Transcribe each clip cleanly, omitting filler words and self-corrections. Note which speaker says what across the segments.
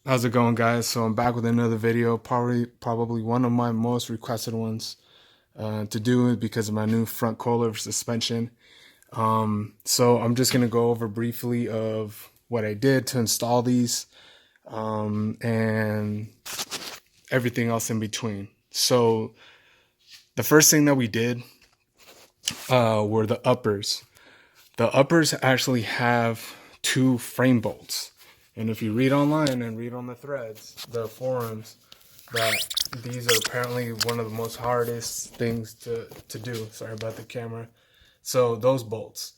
Speaker 1: How's it going, guys? So I'm back with another video, probably one of my most requested ones to do because of my new front coilover suspension. So I'm just gonna go over briefly of what I did to install these and everything else in between. So the first thing that we did were the uppers. The uppers actually have two frame bolts, and if you read online and read on the threads, the forums, that these are apparently one of the most hardest things to do. Sorry about the camera. So those bolts.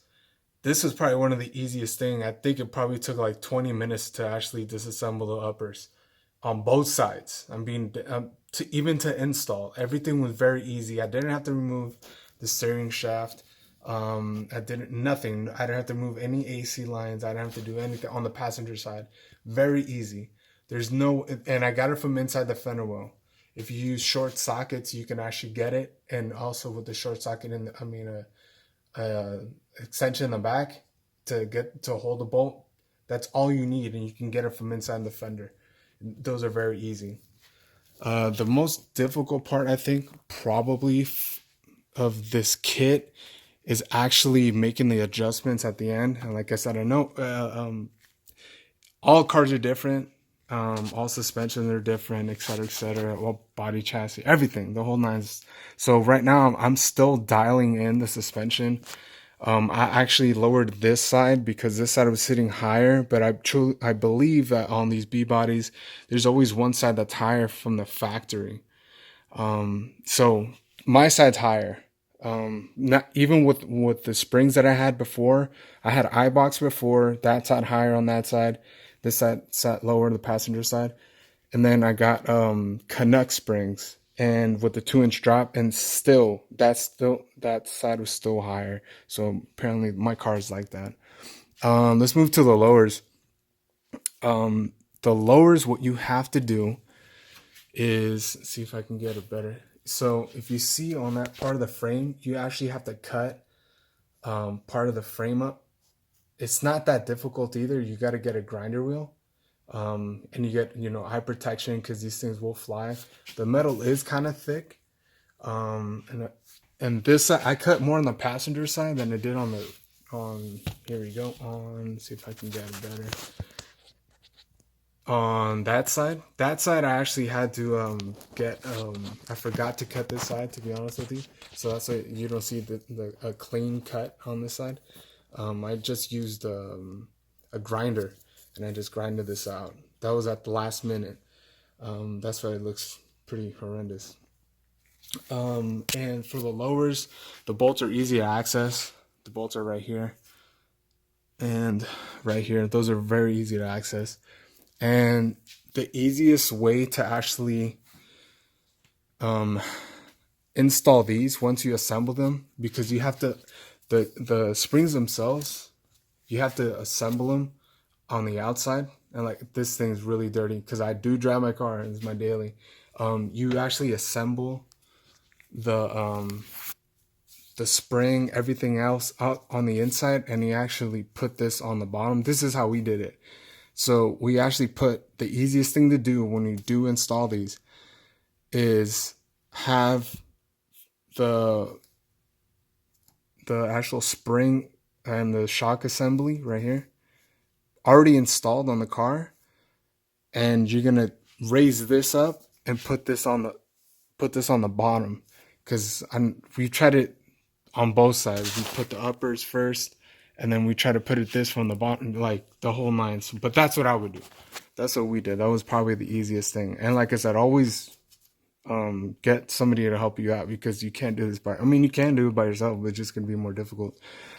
Speaker 1: This was probably one of the easiest thing. I think it probably took like 20 minutes to actually disassemble the uppers on both sides. Even to install. Everything was very easy. I didn't have to remove the steering shaft. I didn't nothing. I didn't have to move any AC lines. I didn't have to do anything on the passenger side. Very easy. There's no, and I got it from inside the fender well. If you use short sockets, you can actually get it, and also with the short socket in the, extension in the back to hold the bolt. That's all you need, and you can get it from inside the fender. Those are very easy. The most difficult part, I think, probably of this kit is actually making the adjustments at the end. And like I said, I know all cars are different. All suspensions are different, et cetera, all body chassis, everything, the whole nines. So right now I'm still dialing in the suspension. I actually lowered this side because this side was sitting higher, but I believe that on these B bodies, there's always one side that's higher from the factory. So my side's higher. Not even with the springs that I had before. I had iBox before. That side higher on that side. This side sat lower on the passenger side. And then I got Canuck springs and with the 2-inch drop, and that side was still higher. So apparently my car is like that. Let's move to the lowers. The lowers, what you have to do is see if I can get it better. So if you see on that part of the frame, you actually have to cut part of the frame up. It's not that difficult either. You got to get a grinder wheel, and you get eye protection because these things will fly. The metal is kind of thick, and this I cut more on the passenger side than I did on the here we go, on, see if I can get it better. On that side, I actually had to get I forgot to cut this side, to be honest with you. So that's why you don't see a clean cut on this side. I just used a grinder, and I just grinded this out. That was at the last minute. That's why it looks pretty horrendous. And for the lowers, the bolts are easy to access. The bolts are right here and right here. Those are very easy to access. And the easiest way to actually install these once you assemble them, because you have to, the springs themselves, you have to assemble them on the outside. And like, this thing's really dirty because I do drive my car and it's my daily. You actually assemble the spring, everything else out on the inside, and you actually put this on the bottom. This is how we did it. So we actually put, the easiest thing to do when you do install these is have the actual spring and the shock assembly right here already installed on the car, and you're gonna raise this up and put this on the bottom, because we tried it on both sides. We put the uppers first, and then we try to put it this from the bottom, like the whole nine. So, but that's what I would do. That's what we did. That was probably the easiest thing. And like I said, always get somebody to help you out, because you can't do this you can do it by yourself, but it's just going to be more difficult.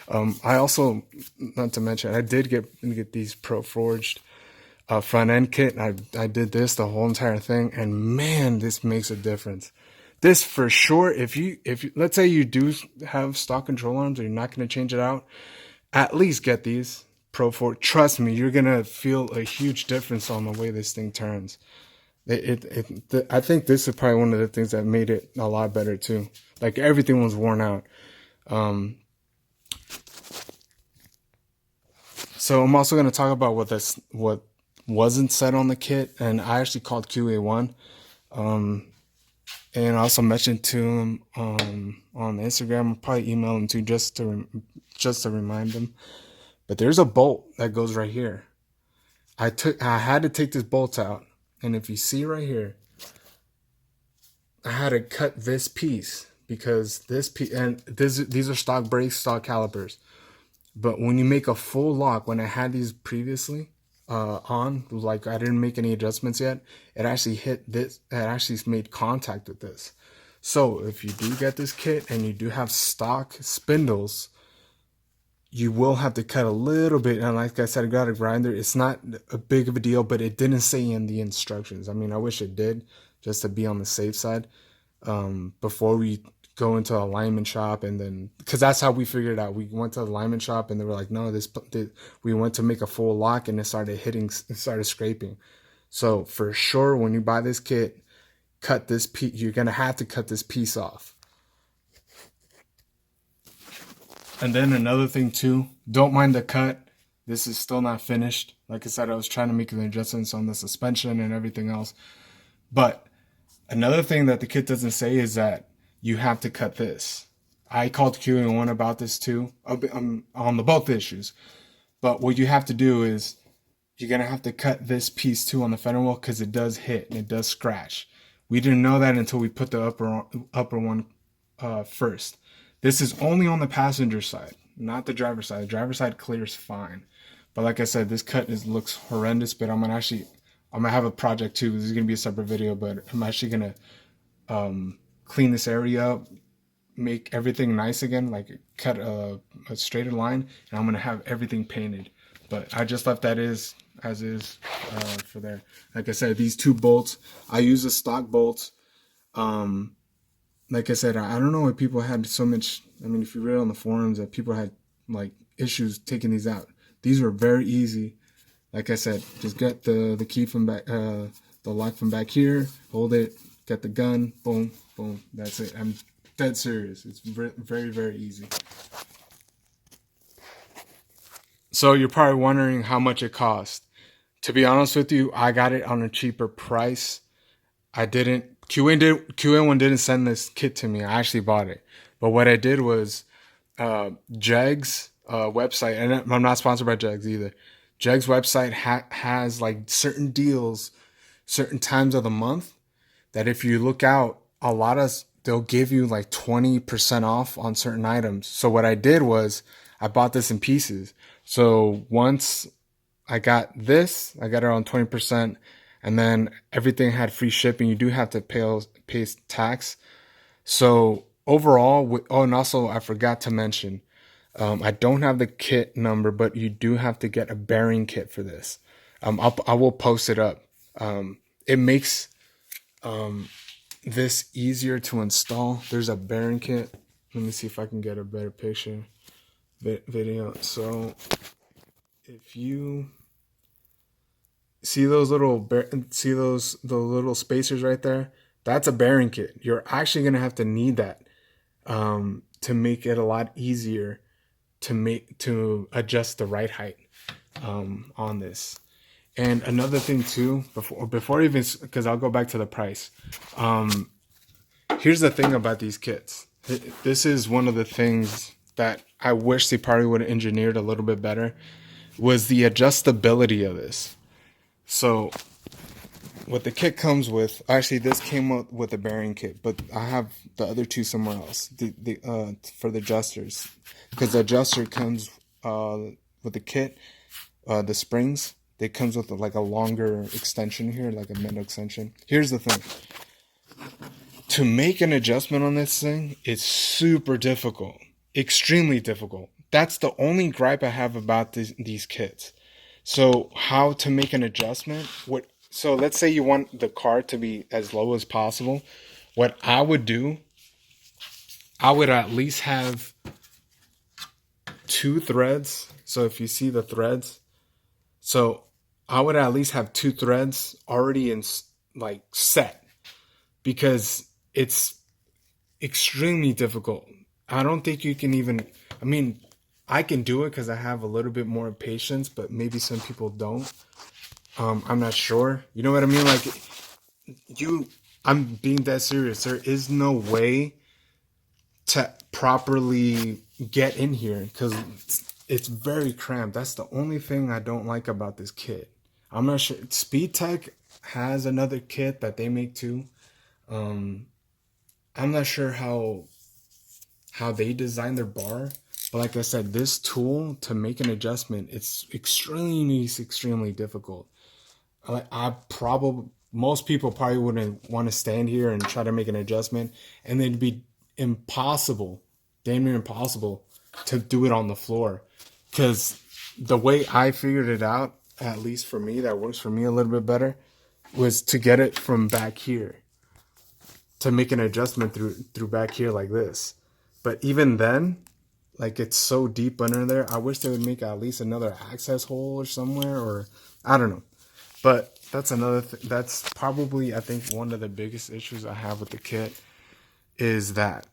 Speaker 1: I also, not to mention, I did get these Pro Forged front end kit. I did this, the whole entire thing, and man, this makes a difference. This for sure, if you let's say you do have stock control arms and you're not going to change it out, at least get these Pro 4. Trust me, you're gonna feel a huge difference on the way this thing turns. I think this is probably one of the things that made it a lot better too. Like, everything was worn out. So I'm also gonna talk about what wasn't set on the kit, and I actually called Qa1, and I also mentioned to him on Instagram. I'll probably email him too, just to remind him. But there's a bolt that goes right here. I had to take this bolt out, and if you see right here, I had to cut this piece because these are stock brakes, stock calipers. But when you make a full lock, when I had these previously on, like I didn't make any adjustments yet, it actually hit this. It actually made contact with this. So if you do get this kit and you do have stock spindles, you will have to cut a little bit. And like I said, I got a grinder. It's not a big of a deal, but it didn't say in the instructions. I mean, I wish it did, just to be on the safe side. Before we go into a alignment shop, and then because that's how we figured it out. We went to the alignment shop and they were like, no, we went to make a full lock and it started scraping. So for sure, when you buy this kit, cut this piece. You're gonna have to cut this piece off. And then another thing too, don't mind the cut. This is still not finished. Like I said, I was trying to make the adjustments on the suspension and everything else. But another thing that the kit doesn't say is that you have to cut this. I called Qa1 about this too, on the both issues. But what you have to do is you're going to have to cut this piece too on the fender well, because it does hit and it does scratch. We didn't know that until we put the upper one first. This is only on the passenger side, not the driver's side. The driver's side clears fine. But like I said, this cut looks horrendous, but I'm gonna have a project too. This is gonna be a separate video, but I'm actually gonna clean this area up, make everything nice again, like cut a straighter line, and I'm gonna have everything painted. But I just left that as is for there. Like I said, these two bolts, I use the stock bolts. Like I said, I don't know why people had so much. I mean, if you read on the forums that people had like issues taking these out. These were very easy. Like I said, just get the key from back, the lock from back here, hold it, get the gun, boom, boom. That's it. I'm dead serious. It's very, very easy. So you're probably wondering how much it cost. To be honest with you, I got it on a cheaper price. I didn't. Qa1 didn't send this kit to me. I actually bought it. But what I did was Jeg's website, and I'm not sponsored by Jeg's either. Jeg's website has like certain deals, certain times of the month that if you look out, they'll give you like 20% off on certain items. So what I did was I bought this in pieces. So once I got this, I got it on 20%. And then everything had free shipping. You do have to pay tax. So overall, and also I forgot to mention, I don't have the kit number, but you do have to get a bearing kit for this. I will post it up. It makes this easier to install. There's a bearing kit. Let me see if I can get a better picture video. So if you see those the little spacers right there, that's a bearing kit. You're actually gonna have to need that to make it a lot easier to adjust the right height on this. And another thing too, before even, because I'll go back to the price. Here's the thing about these kits. This is one of the things that I wish they probably would have engineered a little bit better, was the adjustability of this. So what the kit comes with, actually this came up with a bearing kit, but I have the other two somewhere else, for the adjusters, because the adjuster comes with the kit, the springs, it comes with like a longer extension here, like a middle extension. Here's the thing. To make an adjustment on this thing, it's super difficult, extremely difficult. That's the only gripe I have about these kits. So how to make an adjustment? So let's say you want the car to be as low as possible. What I would do, I would at least have 2 threads. So if you see the threads, so I would at least have 2 threads already set, because it's extremely difficult. I don't think you can even, I mean, I can do it because I have a little bit more patience, but maybe some people don't. I'm not sure. You know what I mean? Like I'm being dead serious. There is no way to properly get in here because it's very cramped. That's the only thing I don't like about this kit. I'm not sure. Speed Tech has another kit that they make too. Um, I'm not sure how they design their bar, but like I said, this tool to make an adjustment, it's extremely difficult. I probably most people probably wouldn't want to stand here and try to make an adjustment, and it'd be impossible, damn near impossible, to do it on the floor. Because the way I figured it out, at least for me, that works for me a little bit better, was to get it from back here, to make an adjustment through back here like this. But even then, like it's so deep under there, I wish they would make at least another access hole or somewhere, or I don't know. But that's another that's probably, I think, one of the biggest issues I have with the kit is that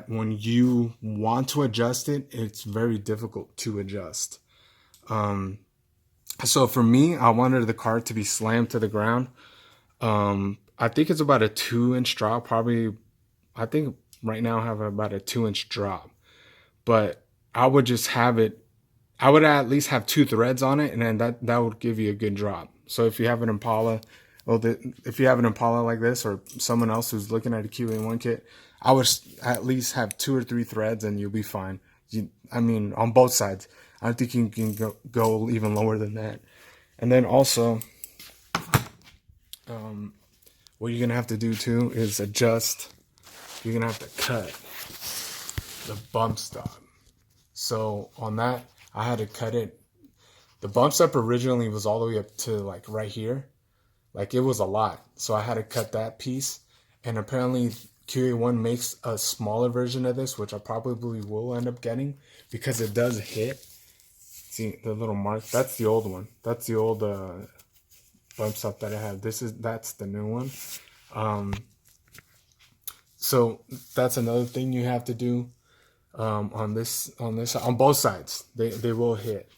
Speaker 1: when you want to adjust it, it's very difficult to adjust. So for me, I wanted the car to be slammed to the ground. I think it's about a 2-inch drop. Probably, I think right now I have about a 2-inch drop. But I would just have it. I would at least have 2 threads on it, and then that would give you a good drop. So if you have an Impala, if you have an Impala like this, or someone else who's looking at a Qa1 kit, I would at least have 2 or 3 threads, and you'll be fine. I mean, on both sides. I don't think you can go even lower than that. And then also, what you're gonna have to do too is adjust. You're gonna have to cut the bump stop. So on that, I had to cut it. The bump stop originally was all the way up to like right here. Like it was a lot. So I had to cut that piece. And apparently Qa1 makes a smaller version of this, which I probably will end up getting because it does hit. See the little mark? That's the old one. That's the old bump stop that I had. That's the new one. So that's another thing you have to do. On both sides, they will hit.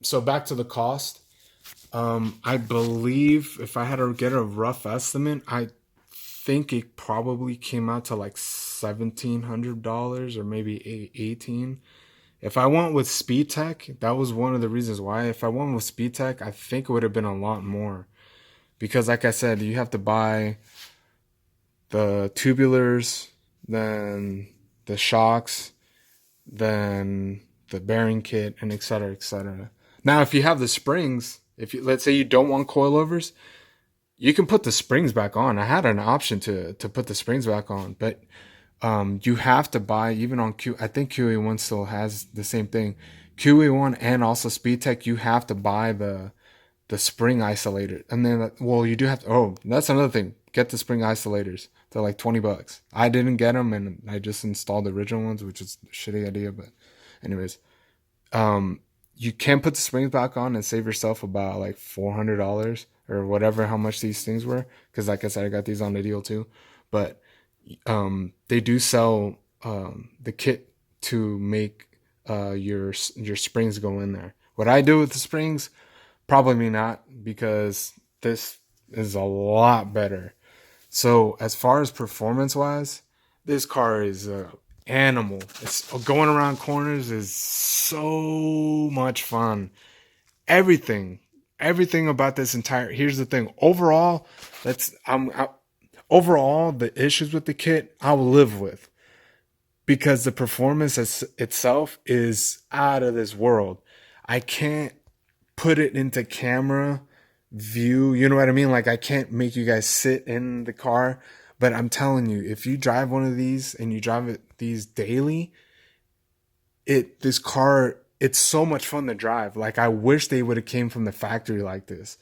Speaker 1: So back to the cost. I believe if I had to get a rough estimate, I think it probably came out to like $1,700 or maybe 18. If I went with Speed Tech, that was one of the reasons why. If I went with Speed Tech, I think it would have been a lot more because, like I said, you have to buy the tubulars, then the shocks, then the bearing kit, and etc., etc. Now, if you have the springs, let's say you don't want coilovers, you can put the springs back on. I had an option to put the springs back on, but you have to buy even on I think Qa1 still has the same thing. Qa1 and also Speed Tech, you have to buy the spring isolator, and then you do have to. Oh, that's another thing. Get the spring isolators. They're like $20. I didn't get them, and I just installed the original ones, which is a shitty idea. But, anyways, you can put the springs back on and save yourself about like $400 or whatever how much these things were. Because, like I said, I got these on the deal too. But they do sell the kit to make your springs go in there. What I do with the springs, probably not, because this is a lot better. So as far as performance wise, this car is an animal. It's going around corners is so much fun. Everything, everything about this entire. Here's the thing. Overall, overall the issues with the kit I will live with because the performance itself is out of this world. I can't put it into camera view. You know what I mean? Like I can't make you guys sit in the car, but I'm telling you, if you drive one of these and you drive these daily, this car, it's so much fun to drive. Like I wish they would have came from the factory like this.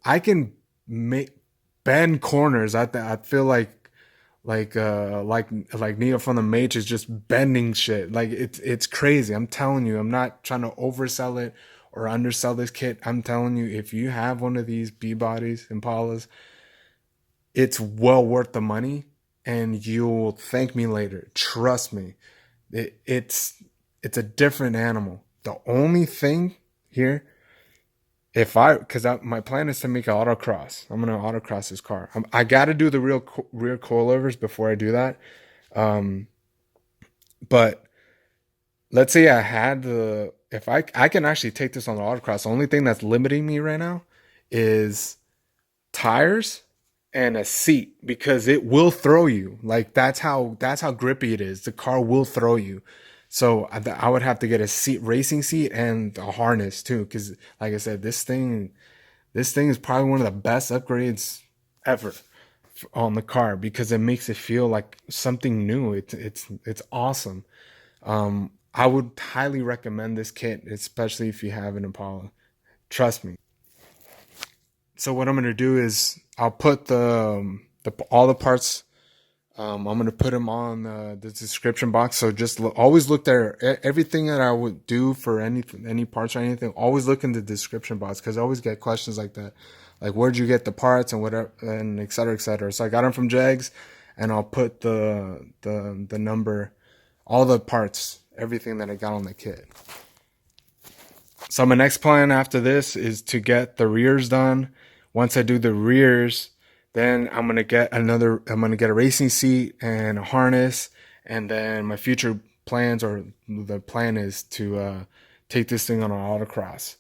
Speaker 1: I can make bend corners. I feel like Neo from the Matrix just bending shit. Like it's crazy. I'm telling you, I'm not trying to oversell it or undersell this kit. I'm telling you, if you have one of these B-bodies, Impalas, it's well worth the money and you'll thank me later. Trust me. It's a different animal. The only thing here, because my plan is to make an autocross. I'm gonna autocross this car. I got to do the rear coilovers before I do that. Um, but let's say I had if I can actually take this on the autocross. The only thing that's limiting me right now is tires and a seat, because it will throw you. Like that's how grippy it is. The car will throw you. So I would have to get a racing seat and a harness too, because like I said, this thing is probably one of the best upgrades ever on the car, because it makes it feel like something new. It's awesome. I would highly recommend this kit, especially if you have an Impala. Trust me. So what I'm gonna do is I'll put the all the parts. I'm gonna put them on the description box. So just always look there. Everything that I would do for any parts or anything, always look in the description box, because I always get questions like that, like where'd you get the parts and whatever, and et cetera, et cetera. So I got them from Jegs, and I'll put the number, all the parts, everything that I got on the kit. So my next plan after this is to get the rears done. Once I do the rears, then I'm gonna get a racing seat and a harness, and then my future plans, or the plan is to take this thing on an autocross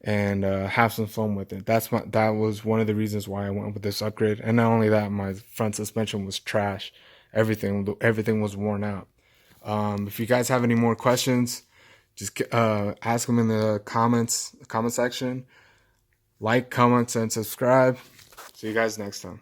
Speaker 1: and have some fun with it. That was one of the reasons why I went with this upgrade. And not only that, my front suspension was trash. Everything was worn out. If you guys have any more questions, just ask them in the comment section. Like, comment, and subscribe. See you guys next time.